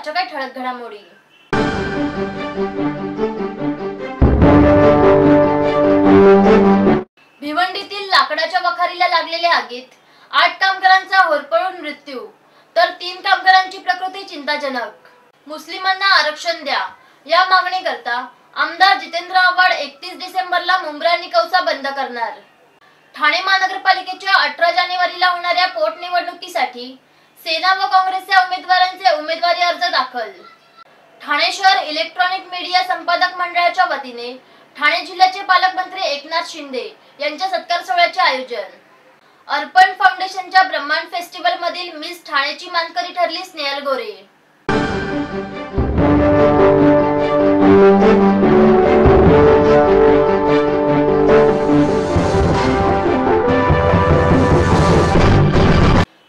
आजच्या काही ठळक घडामोडी। भिवंडीतील लाकडाच्या वखारीला लागलेल्या आगीत 8 कामगारांचा होरपळून मृत्यू तर 3 कामगारांची प्रकृती चिंताजनक। मुस्लिमांना आरक्षण द्या या मागणीकरता आमदार जितेंद्र आव्हाड 31 डिसेंबरला मुंब्रा आणि कौसा बंद करणार। ठाणे महानगरपालिकेच्या 18 जानेवारीला होणाऱ्या पोटनिवडणुकीसाठी सेना व काँग्रेसच्या उमेदवारांचे उमेदवारी अर्ज दाखल। ठाणे शहर इलेक्ट्रॉनिक मीडिया संपादक मंडळाच्या वतीने ठाणे जिल्ह्याचे पालकमंत्री एकनाथ शिंदे यांच्या सत्कार सोहळ्याचे आयोजन। अर्पण फाउंडेशनच्या ब्रह्मांड फेस्टिवल मधील मिस ठाणेची मानकरी ठरली स्नेहल गोरे।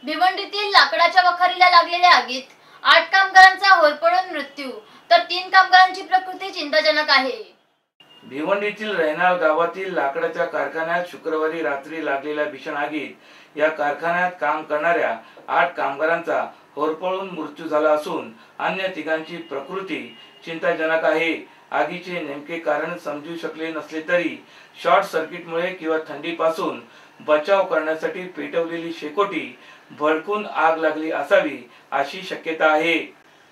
भिवंडीतील लाकडाच्या वखारीला लागलेल्या आगीत 8 कामगारांचा होरपळून मृत्यू तर 3 कामगारांची प्रकृती चिंताजनक आहे। भिवंडीतील रैनाल गावातील लाकडाच्या कारखान्यात शुक्रवारी रात्री लागलेल्या भीषण आगीत या कारखान्यात काम करणाऱ्या 8 कामगारांचा होरपळून मृत्यू झाला असून अन्य 3 प्रकृती चिंताजनक आहे। आगीचे नेमके कारण समजू शकले नसले तरी शॉर्ट सर्किटमुळे किंवा थंडीपासून बचाव करण्यासाठी पेटवलेली शेकोटी भडकून आग लागली असावी अशी शक्यता आहे।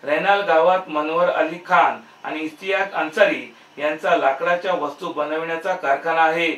रैनाल गावात मनवर अली खान आणि इस्तियाक अन्सारी यांचा लाकडाच्या वस्तू बनवण्याचा कारखाना आहे।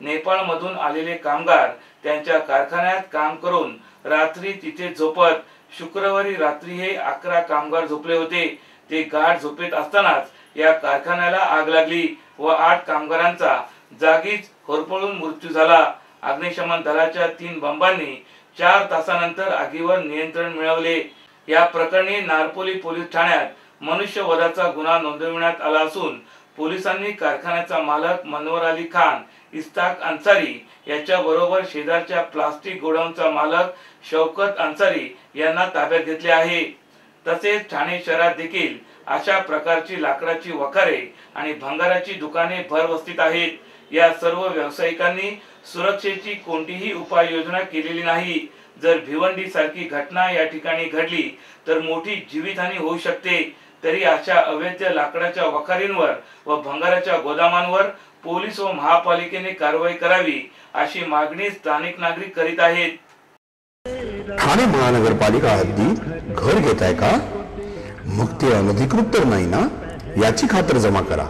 नेपाळ मधून आलेले कामगार त्यांच्या कारखान्यात काम करून रात्री तिथे झोपत। शुक्रवारी रात्री हे 11 कामगार झोपले होते। ते गाढ झोपेत असतानाच या कारखान्याला आग लागली व 8 कामगारांचा जागीच होरपळून मृत्यू झाला। अग्निशमन दलाच्या 3 बंबांनी 4 तासानंतर आगीवर नियंत्रण मिळवले। या प्रकरणी नारपोली पोलीस ठाण्यात मनुष्यवधाचा गुन्हा नोंदविण्यात आला असून पोलिसांनी कारखान्याचा मालक मनवर अली खान, इस्ताक अन्सारी याच्या बरोबर शेजारच्या प्लास्टिक गोडाऊनचा मालक शौकत अन्सारी यांना ताब्यात घेतले आहे। तसेच ठाणे शहरात देखील अशा प्रकारची लाकडाची वखारे आणि भंगाराची दुकाने भरवस्तीत आहेत। या सर्व व्यावसायिकांनी सुरक्षेची कोणतीही उपाययोजना केलेली नाही। जर भिवंडी सारखी घटना या ठिकाणी घडली तर मोठी जीवितहानी होऊ शकते। तरी अशा अवैध लाकडाच्या वखारींवर व भंगाराच्या गोदामांवर पोलीस व महापालिकेने कारवाई करावी अशी मागणी स्थानिक नागरिक करीत आहेत। ठाणे महानगरपालिका हद्दीत घर घेताय का? मग ते अनधिकृत तर नाही ना याची खातर जमा करा।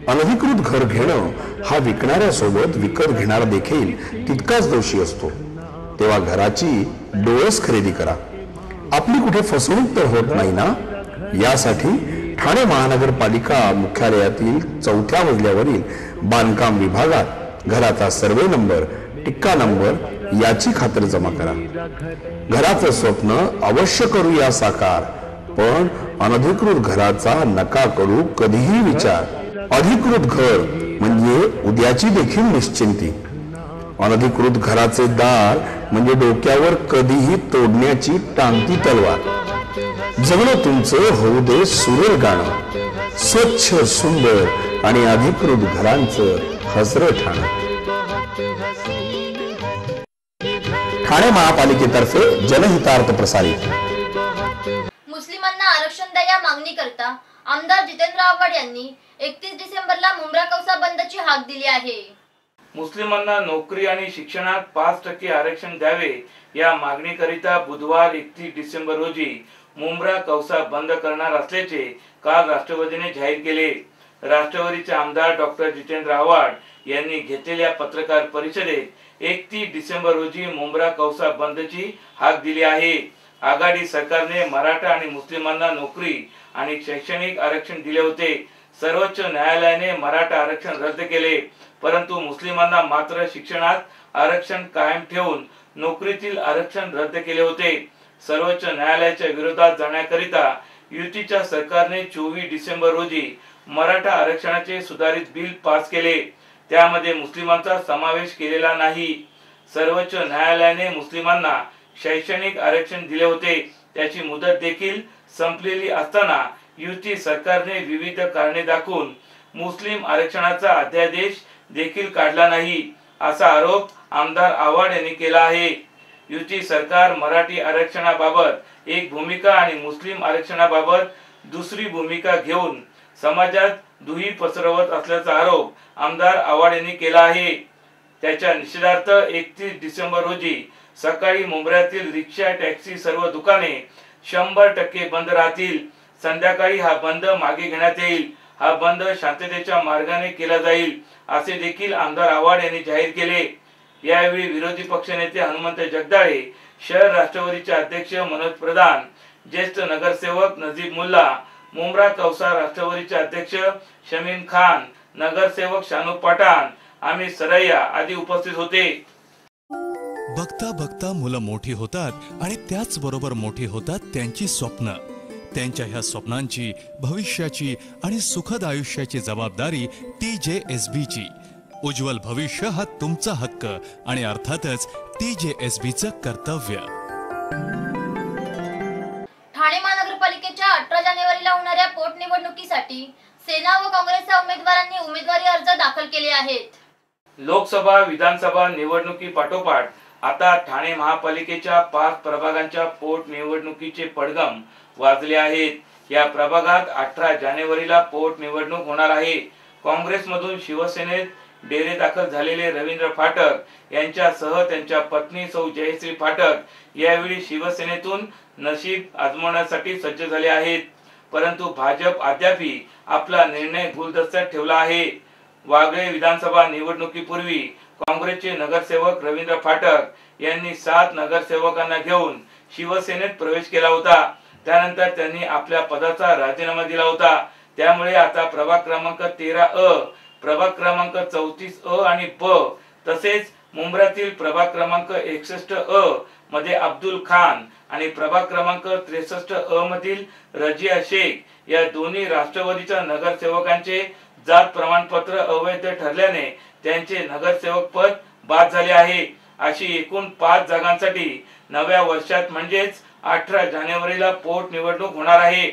अनधिकृत घर घेणं हा विकणाऱ्यासोबत विकत घेणारा देखील तितकाच दोषी असतो। तेव्हा घराची डोळस खरेदी करा। आपली कुठे फसवणूक तर होत नाही ना यासाठी ठाणे महानगरपालिका मुख्यालयातील 4थ्या मजल्यावरील बांधकाम विभागात घराचा सर्वे नंबर, टिक्का नंबर याची खातर जमा करा। घराचं स्वप्न अवश्य करूया साकार, पण अनधिकृत घराचा नका करू कधीही विचार। अधिकृत घर म्हणजे उद्याची देखील निश्चिंती। अनधिकृत घराचे दार म्हणजे डोक्यावर कधीही तोडण्याची टांगती तलवार। जगणं तुमचं होऊ दे सुरेल गाणं, स्वच्छ सुंदर आणि अधिकृत घरांचं हसरं ठाणं। ठाणे महापालिकेतर्फे जनहितार्थ प्रसारित। मुस्लिमांना आरक्षण द्या या मागणीकरता आमदार जितेंद्र आव्हाड यांनी 31 डिसेंबरला मुंब्रा कौसा बंदची हाक दिली आहे। मुस्लिमांना नोकरी आणि शिक्षणात 5% आरक्षण द्यावे या मागणीकरिता बुधवार 31 डिसेंबर रोजी मुंब्रा कौसा बंद करणार असल्याचे काल राष्ट्रवादीने जाहीर केले। राष्ट्रवादीचे आमदार डॉक्टर जितेंद्र आव्हाड यांनी घेतलेल्या पत्रकार परिषदेत 31 डिसेंबर रोजी मुंब्रा कौसा बंदची हाक दिली आहे। आघाडी सरकारने मराठा आणि मुस्लिमांना नोकरी आणि शैक्षणिक आरक्षण दिले होते। सर्वोच्च न्यायालयाने मराठा आरक्षण रद्द केले, परंतु मुस्लिमांना मात्र शिक्षणात आरक्षण कायम ठेवून नोकरीतील आरक्षण रद्द केले होते। सर्वोच्च न्यायालयाच्या विरोधात जाण्याकरिता युतीच्या सरकारने 24 डिसेंबर रोजी मराठा आरक्षणाचे सुधारित बिल पास केले। त्यामध्ये मुस्लिमांचा समावेश केलेला नाही। सर्वोच्च न्यायालयाने मुस्लिमांना शैक्षणिक आरक्षण दिले होते, त्याची मुदत देखील संपलेली असताना युती सरकारने विविध कारणे दाखवून मुस्लिम आरक्षणाचा अध्यादेश देखील काढला नाही असा आरोप आमदार आव्हाड यांनी केला आहे। युती सरकार मराठी आरक्षणाबाबत एक भूमिका आणि मुस्लिम आरक्षणाबाबत दुसरी भूमिका घेऊन समाजात दुही पसरवत असल्याचा आरोप आमदार आव्हाड यांनी केला आहे। त्याच्या निषेधार्थ 31 डिसेंबर रोजी सकाळी मुंब्र्यातील रिक्षा टॅक्सी सर्व दुकाने 100% बंद राहतील। संध्याकाळी हा बंद मागे घेण्यात येईल। हा बंद शांततेच्या मार्गाने केला जाईल असे देखील आमदार आव्हाड यांनी जाहीर केले। यावेळी विरोधी पक्षनेते हनुमंत जगदाळे, शहर राष्ट्रवादीचे अध्यक्ष मनोज प्रधान, ज्येष्ठ नगरसेवक नजीब मुल्ला, मुंब्रा कौसा राष्ट्रवादीचे अध्यक्ष शमीन खान, नगरसेवक शानू पठाण, अमित सरैया आदी उपस्थित होते। बघता बघता मुलं मोठी होतात आणि त्याच बरोबर मोठी होतात त्यांची स्वप्न। त्यांच्या ह्या स्वप्नांची, भविष्याची आणि सुखद आयुष्याची जबाबदारी TJSB ची। उज्ज्वल भविष्य हा तुमचा हक्क आणि अर्थातच TJSB चं कर्तव्य। ठाणे महानगरपालिकेच्या 18 जानेवारीला होणाऱ्या पोटनिवडणुकीसाठी सेना व काँग्रेसच्या उमेदवारांनी उमेदवारी अर्ज दाखल केले आहेत। लोकसभा विधानसभा निवडणुकी पाठोपाठ आता ठाणे महापालिकेच्या 5 प्रभागांच्या पोटनिवडणुकीचे पडघम वाजले आहेत। या प्रभागात 18 जानेवारीला पोटनिवडणूक होणार आहे। काँग्रेसमधून शिवसेनेत डेरे दाखल झालेले रवींद्र फाटक यांच्यासह त्यांच्या पत्नी सौ जयश्री फाटक यावेळी शिवसेनेतून नशीब आजमावण्यासाठी सज्ज झाले आहेत। परंतु भाजप अद्यापही आपला निर्णय गुलदस्त्यात ठेवला आहे। वागळे विधानसभा निवडणुकीपूर्वी काँग्रेसचे नगरसेवक रवींद्र फाटक यांनी 7 नगरसेवकांना घेऊन शिवसेनेत प्रवेश केला होता। त्यानंतर त्यांनी आपल्या पदाचा राजीनामा दिला होता। त्यामुळे आता प्रभाग क्रमांक 13A, प्रभाग क्रमांक 34A आणि B तसेच मुंब्र्यातील प्रभाग क्रमांक 61A मध्ये अब्दुल खान आणि प्रभाग क्रमांक 63A मधील रजिया शेख या दोन्ही राष्ट्रवादीच्या नगरसेवकांचे जात प्रमाणपत्र अवैध ठरल्याने त्यांचे नगरसेवक पद बाद झाले आहे। अशी एकूण 5 जागांसाठी नव्या वर्षात म्हणजेच 18 जानेवारीला पोटनिवडणूक होणार आहे।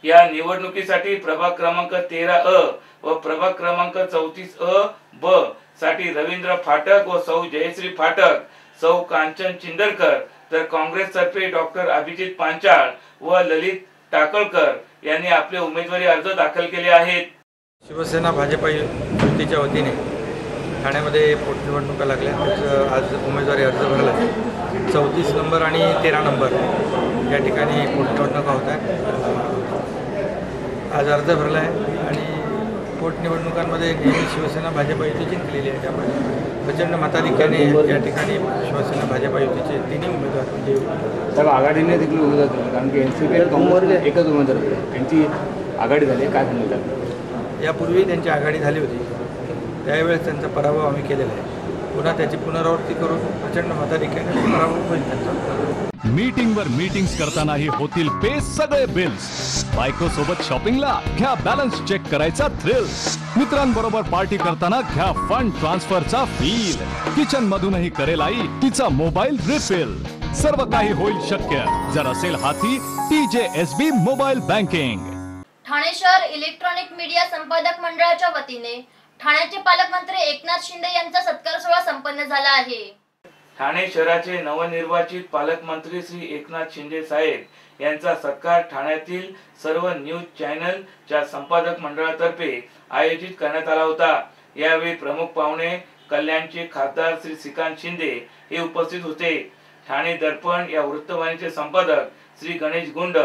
या निवडणुकीसाठी प्रभाग क्रमांक 13A व प्रभाग क्रमांक 34A-B साठी रवींद्र फाटक व सौ जयश्री फाटक, सौ कांचन चिंदरकर तर काँग्रेसतर्फे डॉक्टर अभिजित पांचाळ व ललित टाकळकर यांनी आपले उमेदवारी अर्ज दाखल केले आहेत। शिवसेना भाजप युतीच्या वतीने ठाण्यामध्ये पोटनिवडणुका लागल्या। आज उमेदवारी अर्ज भरला। 34 नंबर आणि 13 नंबर या ठिकाणी पोटनिवडणुका होत आहेत। आज अर्ज भरला आहे आणि पोटनिवडणुकांमध्ये नेहमी शिवसेना भाजप युती जिंकलेली आहे। त्यामुळे प्रचंड मताधिक्याने या ठिकाणी शिवसेना भाजप युतीचे 3 उमेदवार म्हणजे तर आघाडीने देखील उमेदवार दिले, कारण की NCP काँग्रेस एकच उमेदवार यांची आघाडी झाली। काय सांगितलं? यापूर्वी त्यांची आघाडी झाली होती, त्यावेळेस त्यांचा पराभव आम्ही केलेला आहे। पुन्हा त्याची पुनरावृत्ती करून प्रचंड मताधिक्याने पराभव होईल त्यांचा। मीटिंगवर मीटिंग्स करतानाही होतील पे सगळे बिल्स। बायको सोबत शॉपिंगला घ्या बॅलन्स चेक करायचा थ्रिल। मित्रांबरोबर पार्टी करताना घ्या फंड ट्रान्सफरचा फील। किचन मधूनही करेल आई तिचा मोबाईल रिफिल। सर्व काही होईल शक्य जर असेल हाती TJSB मोबाईल बँकिंग। ठाणे शहर इलेक्ट्रॉनिक मीडिया संपादक मंडळाच्या वतीने ठाण्याचे पालकमंत्री एकनाथ शिंदे यांचा सत्कार सोहळा संपन्न झाला आहे। ठाणे शहराचे नवनिर्वाचित पालकमंत्री श्री एकनाथ शिंदे साहेब यांचा सत्कार ठाण्यातील सर्व न्यूज चॅनलच्या संपादक मंडळातर्फे आयोजित करण्यात आला होता। यावेळी प्रमुख पाहुणे कल्याणचे खासदार श्री श्रीकांत शिंदे हे उपस्थित होते। ठाणे दर्पण या वृत्तवाहिनीचे संपादक श्री गणेश गुंड,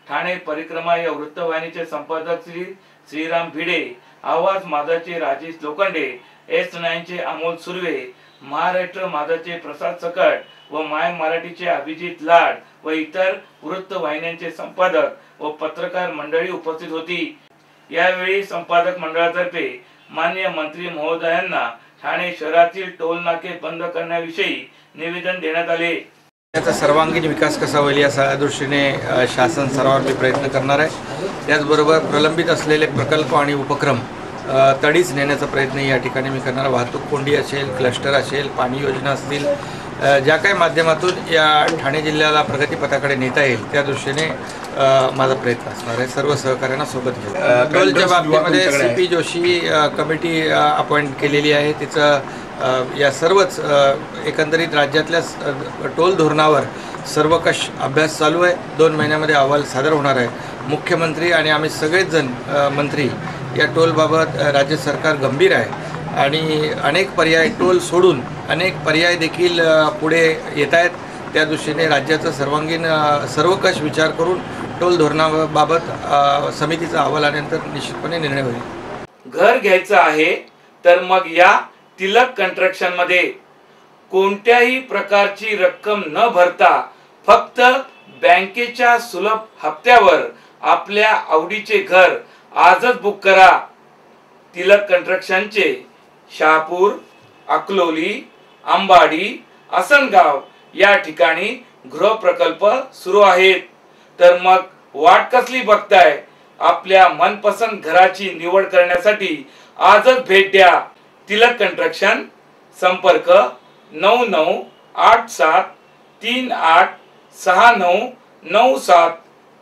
ठाणे परिक्रमा या वृत्तवाहिनीचे संपादक श्री श्रीराम भिडे, आवाज माझाचे राजेश लोखंडे, S9 चे अमोल सुर्वे, महाराष्ट्र माझाचे प्रसाद सकट व माय मराठीचे अभिजित लाड व इतर वृत्तवाहिन्यांचे संपादक व पत्रकार मंडळी उपस्थित होती। यावेळी संपादक मंडळातर्फे माननीय मंत्री महोदयांना ठाणे शहरातील टोल नाके बंद करण्याविषयी निवेदन देण्यात आले। याचा सर्वांगीण विकास कसा होईल या दृष्टीने शासन स्तरावर प्रयत्न करणार आहे। त्याचबरोबर प्रलंबित असलेले प्रकल्प आणि उपक्रम तडीच नेण्याचा प्रयत्न या ठिकाणी मी करणार। वाहतूक कोंडी असेल, क्लस्टर असेल, पाणी योजना असतील, ज्या काही माध्यमातून या ठाणे जिल्ह्याला प्रगतीपथाकडे नेता येईल त्या दृष्टीने माझा प्रयत्न असणार आहे। सर्व सहकार्यांना सोबत घेऊन टोलच्या बाबतीमध्ये CP जोशी कमिटी अपॉइंट केलेली आहे। तिचं या सर्वच एकंदरीत राज्यातल्या टोल धोरणावर सर्वकष अभ्यास चालू आहे. 2 महिन्यामध्ये अहवाल सादर होणार आहे. मुख्यमंत्री आणि आम्ही सगळेच जण मंत्री या टोलबाबत राज्य सरकार गंभीर आहे आणि अनेक पर्याय टोल सोडून अनेक पर्याय देखील पुढे येत आहेत. त्या दृष्टीने राज्याचा सर्वांगीण सर्वकष विचार करून टोल धोरणाबाबत समितीचा अहवाल आल्यानंतर निश्चितपणे निर्णय होईल. घर घ्यायचं आहे तर मग या तिलक कन्स्ट्रक्शन मध्ये कोणत्याही प्रकारची रक्कम न भरता फक्त बँकेच्या सुलभ हप्त्यावर आपल्या आवडीचे घर आजच बुक करा. तिलक कन्स्ट्रक्शनचे शहापूर, अकलोली, अंबाडी, आसनगाव या ठिकाणी गृहप्रकल्प सुरू आहेत. तर मग वाट कसली बघताय? आपल्या मनपसंत घराची निवड करण्यासाठी आजच भेट द्या. तिलक कन्स्ट्रक्शन. संपर्क 9987386997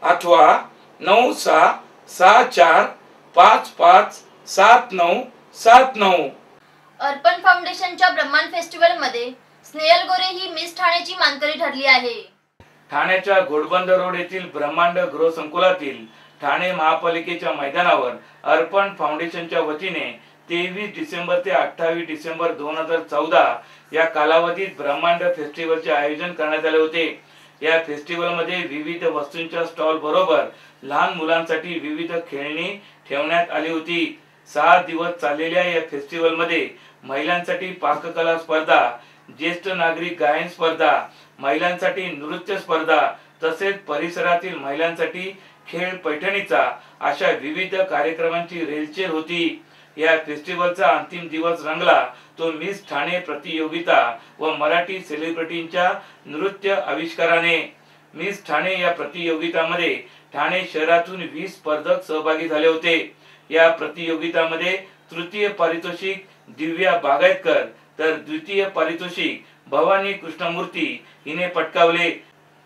अथवा 9664557979. अर्पण फाउंडेशनच्या ब्रह्मांड फेस्टिवल मध्ये स्नेहल गोरे ही मिस ठाण्याची मानकरी ठरली आहे. ठाण्याच्या घोडबंदर रोड येथील ब्रह्मांड गृहसंकुलातील ठाणे महापालिकेच्या मैदानावर अर्पण फाउंडेशनच्या वतीने 23 डिसेंबर ते 28 डिसेंबर 2014 या कालावधीत ब्रह्मांड फेस्टिवलचे आयोजन करण्यात आले होते. या फेस्टिवल मध्ये विविध वस्तूंच्या स्टॉल बरोबर लहान मुलांसाठी विविध खेळणी ठेवण्यात आली होती. 6 दिवस चाललेल्या या फेस्टिवल मध्ये महिलांसाठी पाककला स्पर्धा, ज्येष्ठ नागरिक गायन स्पर्धा, महिलांसाठी नृत्य स्पर्धा तसेच परिसरातील महिलांसाठी खेळ पैठणीचा अशा विविध कार्यक्रमांची रेलचेल होती. या फेस्टिवलचा अंतिम दिवस रंगला तो मिस ठाणे प्रतियोगिता व मराठी सेलिब्रिटींच्या नृत्य आविष्काराने. मिस ठाणे या प्रतियोगितामध्ये ठाणे शहरातून 20 स्पर्धक सहभागी झाले होते. या प्रतियोगितामध्ये तृतीय पारितोषिक दिव्या बागायतकर तर द्वितीय पारितोषिक भवानी कृष्णमूर्ती हिने पटकावले.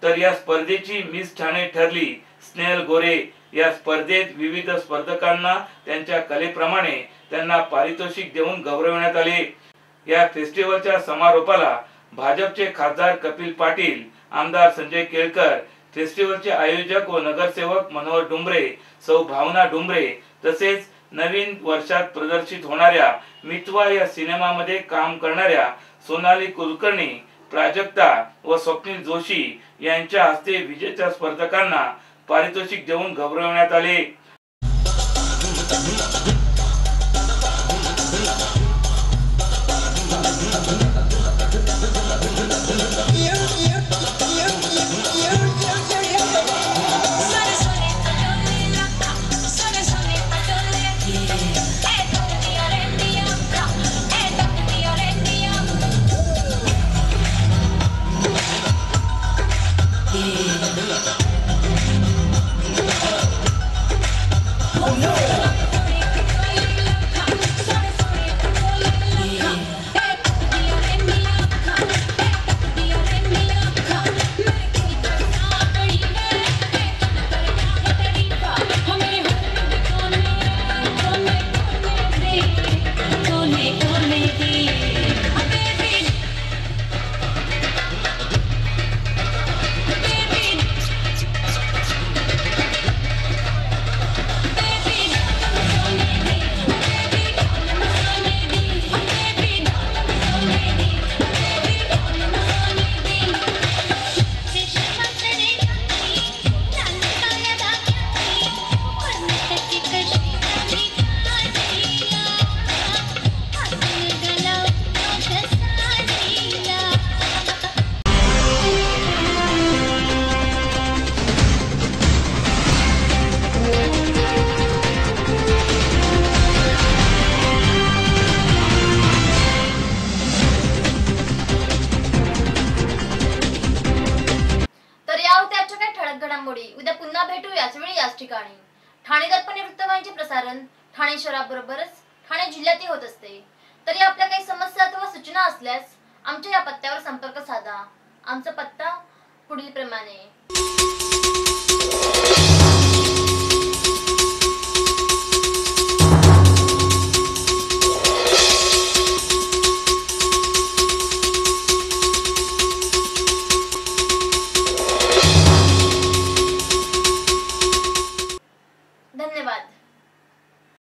तर या स्पर्धेची मिस ठाणे ठरली स्नेहल गोरे. या स्पर्धेत विविध स्पर्धकांना त्यांच्या कलेप्रमाणे त्यांना पारितोषिक देऊन गौरवण्यात आले. या फेस्टिवलच्या समारोपाला भाजपचे खासदार कपिल पाटील, आमदार संजय केळकर, फेस्टिवलचे आयोजक व नगरसेवक मनोहर डुंबरे, सौ भावना डुंबरे तसेच नवीन वर्षात प्रदर्शित होणाऱ्या मितवा या सिनेमामध्ये काम करणाऱ्या सोनाली कुलकर्णी, प्राजक्ता व स्वप्नील जोशी यांच्या हस्ते विजेत्या स्पर्धकांना पारितोषिक देऊन गौरवण्यात आले. उद्या पुन्हा भेटू याच वेळी याच ठिकाणी. ठाणे दर्पण वृत्तवाहिनीचे प्रसारण ठाणे शहराबरोबरच ठाणे जिल्ह्यातही होत असते. तरी आपल्या काही समस्या अथवा सूचना असल्यास आमच्या या पत्त्यावर संपर्क साधा. आमचा पत्ता पुढील प्रमाणे.